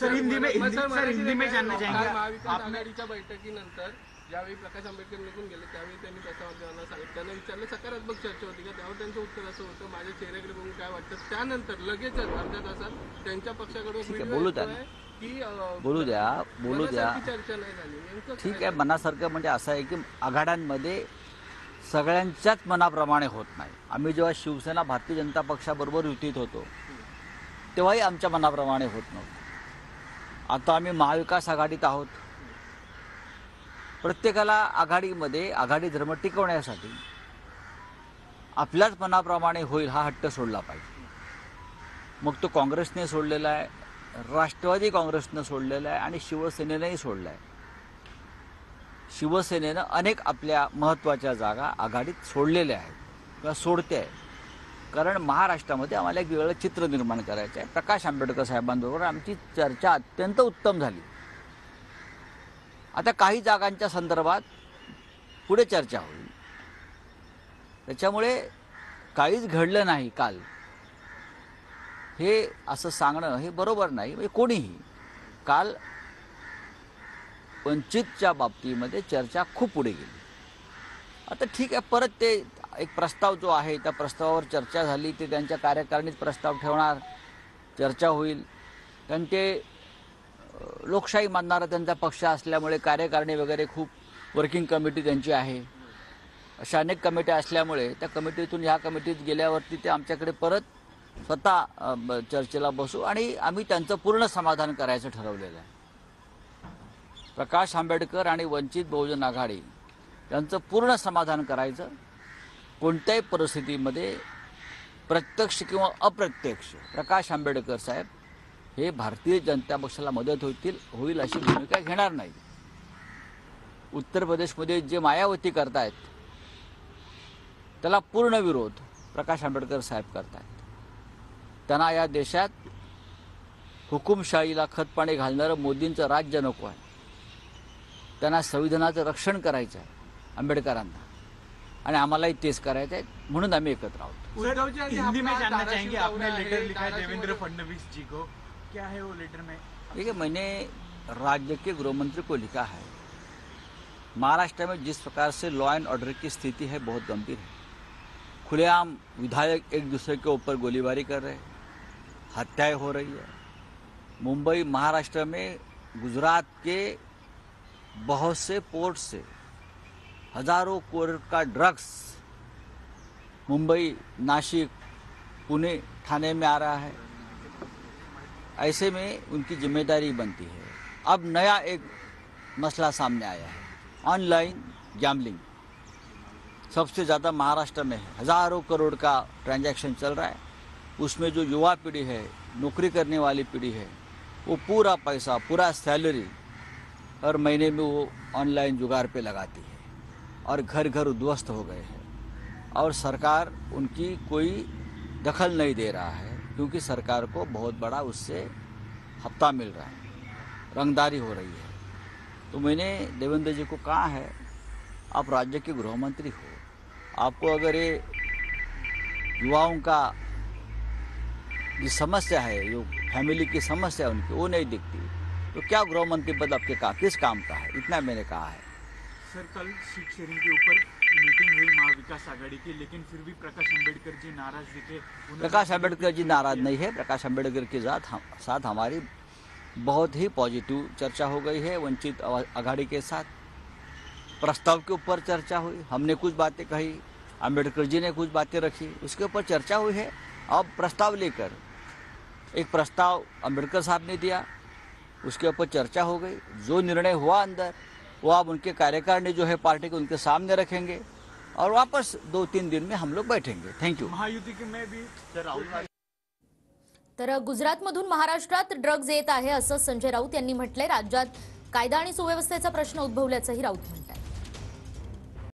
Sir Hindi में जानना चाहेंगे महाविकास आघाडीच्या बैठकीनंतर ज्यावेळी प्रकाश आंबेडकर निघून गेले त्यावेळी त्यांनी प्रसारमाध्यमांना सांगितलं, त्यांना विचारलं सकारात्मक चर्चा होती का, त्यावर त्यांचं उत्तर असं होतं, माझ्या चेहऱ्याकडे बघून काय वाटतं. त्यानंतर लगेचच अर्ध्या तासात त्यांच्या पक्षाकडून बोलू द्या चर्चा नाही झाली. ठीक आहे. मनासारखं म्हणजे असं आहे की आघाड्यांमध्ये सगळ्यांच्याच मनाप्रमाणे होत नाही. आम्ही जेव्हा शिवसेना भारतीय जनता पक्षाबरोबर युतीत होतो तेव्हाही आमच्या मनाप्रमाणे होत नव्हतं. आता आम्ही महाविकास आघाडीत आहोत. प्रत्येकाला आघाडीमध्ये आघाडी धर्म टिकवण्यासाठी आपल्याच मनाप्रमाणे होईल हा हट्ट सोडला पाहिजे. मग तो काँग्रेसने सोडलेला आहे, राष्ट्रवादी काँग्रेसनं सोडलेला आहे आणि शिवसेनेनंही सोडला आहे. शिवसेनेनं अनेक आपल्या महत्त्वाच्या जागा आघाडीत सोडलेल्या आहेत किंवा सोडते आहे. कारण महाराष्ट्रामध्ये आम्हाला एक वेगळं चित्र निर्माण करायचं आहे. प्रकाश आंबेडकर साहेबांबरोबर आमची चर्चा अत्यंत उत्तम झाली. आता काही जागांच्या संदर्भात पुढे चर्चा होईल. त्याच्यामुळे काहीच घडलं नाही काल हे असं सांगणं हे बरोबर नाही. म्हणजे कोणीही काल वंचितच्या बाबतीमध्ये चर्चा खूप पुढे गेली. आता ठीक आहे, परत ते एक प्रस्ताव जो आहे त्या प्रस्तावावर चर्चा झाली, ते त्यांच्या कार्यकारिणीत प्रस्ताव ठेवणार, चर्चा होईल. कारण ते लोकशाही मानणारा त्यांचा पक्ष असल्यामुळे कार्यकारिणी वगैरे खूप वर्किंग कमिटी त्यांची आहे. अशा अनेक कमिट्या असल्यामुळे त्या कमिटीतून ह्या कमिटीत गेल्यावरती ते आमच्याकडे परत स्वतः चर्चेला बसू आणि आम्ही त्यांचं पूर्ण समाधान करायचं ठरवलेलं आहे. प्रकाश आंबेडकर आणि वंचित बहुजन आघाडी यांचं पूर्ण समाधान करायचं. कोणत्याही परिस्थितीमध्ये प्रत्यक्ष किंवा अप्रत्यक्ष प्रकाश आंबेडकर साहेब हे भारतीय जनता पक्षाला मदत होईल अशी भूमिका घेणार नाही. उत्तर प्रदेशमध्ये जे मायावती करतायत त्याला पूर्ण विरोध प्रकाश आंबेडकर साहेब करतायत. त्यांना या देशात हुकुमशाहीला खतपाणी घालणारं मोदींचं राज्य नको आहे. त्यांना संविधानाचं रक्षण करायचं आहे आंबेडकरांना, आणि आम्हालाही तेच करायचं आहे. म्हणून आम्ही एकत्र आहोत. हिंदी में जानना चाहेंगे, आपने लेटर लिखा है देवेंद्र फडणवीस जी को, क्या है वो लेटर में? देखिए, मैंने राज्य के गृहमंत्री को लिखा है, महाराष्ट्र में जिस प्रकार से लॉ एंड ऑर्डर की स्थिति है बहुत गंभीर है. खुलेआम विधायक एक दूसरे के ऊपर गोलीबारी कर रहे हैं, हत्याएं हो रही है. मुंबई महाराष्ट्र में गुजरात के बहुत से पोर्ट से हजारों करोड़ का ड्रग्स मुंबई, नासिक, पुणे, ठाणे में आ रहा है. ऐसे में उनकी जिम्मेदारी बनती है. अब नया एक मसला सामने आया है, ऑनलाइन गैम्बलिंग. सबसे ज़्यादा महाराष्ट्र में है, हज़ारों करोड़ का ट्रांजैक्शन चल रहा है. उसमें जो युवा पीढ़ी है, नौकरी करने वाली पीढ़ी है, वो पूरा पैसा, पूरा सैलरी हर महीने में वो ऑनलाइन जुगाड़ पे लगाती है और घर घर उद्ध्वस्त हो गए हैं. और सरकार उनकी कोई दखल नहीं दे रहा है क्योंकि सरकार को बहुत बड़ा उससे हफ्ता मिल रहा है, रंगदारी हो रही है. तो मैंने देवेंद्र जी को कहा है, आप राज्य के गृहमंत्री हो, आपको अगर ये युवाओं का ये समस्या है, जो फैमिली की समस्या है उनकी, वो नहीं दिखती, तो क्या गृहमंत्री पद आपके किस काम का है? इतना मैंने कहा है. सर, कल सीट शेयरिंग के ऊपर मीटिंग हुई महाविकास आघाड़ी की, लेकिन फिर भी प्रकाश आंबेडकर जी नाराज दिखे. प्रकाश आंबेडकर जी नाराज नहीं है. प्रकाश आंबेडकर के साथ हमारी बहुत ही पॉजिटिव चर्चा हो गई है. वंचित आघाड़ी के साथ प्रस्ताव के ऊपर चर्चा हुई, हमने कुछ बातें कही, आंबेडकर जी ने कुछ बातें रखी, उसके ऊपर चर्चा हुई है. अब प्रस्ताव लेकर एक प्रस्ताव आंबेडकर साहब ने दिया, उसके ऊपर चर्चा हो गई. जो निर्णय हुआ अंदर वो अब उनके कार्यकारिणी जो है पार्टी के उनके सामने रखेंगे और वापस 2-3 दिन में हम लोग बैठेंगे. Thank you. महायुति में भी राहुल. तर गुजरातमधून महाराष्ट्रात ड्रग्ज येत आहे असं संजय राऊत यांनी म्हटलंय. राज्यात कायदा आणि सुव्यवस्थेचा प्रश्न उद्भवल्याचंही राऊत म्हणतात.